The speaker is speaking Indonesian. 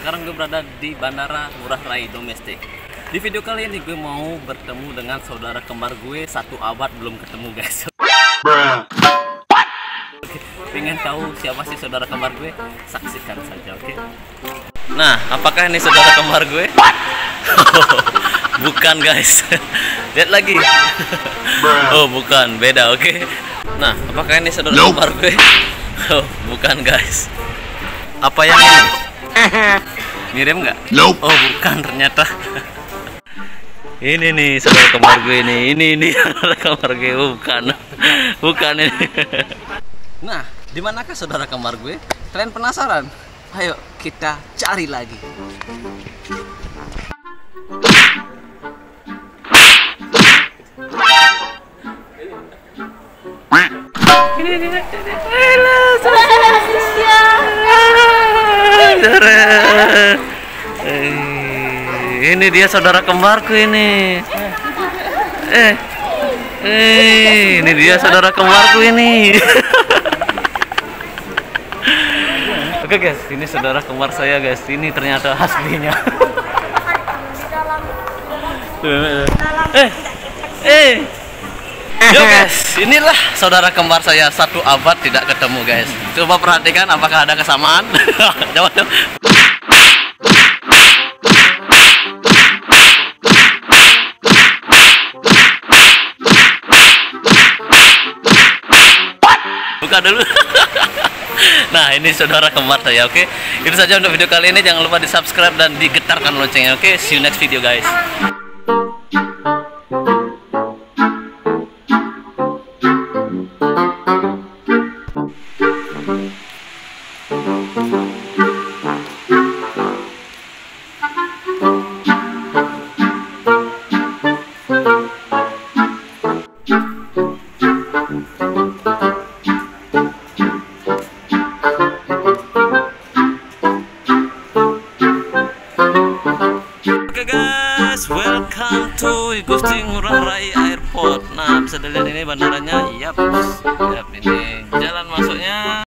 sekarang gue berada di Bandara Ngurah Rai Domestik. Di video kali ini gue mau bertemu dengan saudara kembar gue, 1 abad belum ketemu guys. Oke, pengen tahu siapa sih saudara kembar gue? Saksikan saja, oke? Nah, apakah ini saudara kembar gue? Bukan guys. Lihat lagi. Oh bukan, beda, oke? Nah, apakah ini saudara kembar gue? Oh bukan guys. Apa yang ini? Mirip nggak? Nope. Oh bukan ternyata. Ini nih saudara kembar gue ini. Ini saudara kembar gue. Oh, bukan ini. Nah, di manakah saudara kembar gue? Kalian penasaran? Ayo kita cari lagi. Ini dia saudara kembarku ini. Ini dia saudara kembarku ini. Oke guys, ini saudara kembar saya guys. Ini ternyata aslinya. Yo guys, inilah saudara kembar saya, 1 abad tidak ketemu guys. Coba perhatikan apakah ada kesamaan. Coba. Buka dulu. Nah, ini saudara kembar saya, oke? Itu saja untuk video kali ini. Jangan lupa di subscribe dan digetarkan loncengnya, oke? See you next video guys. Welcome to Gusti Ngurah Rai Airport. Nah, bisa dilihat ini bandaranya. Yap, ini jalan masuknya.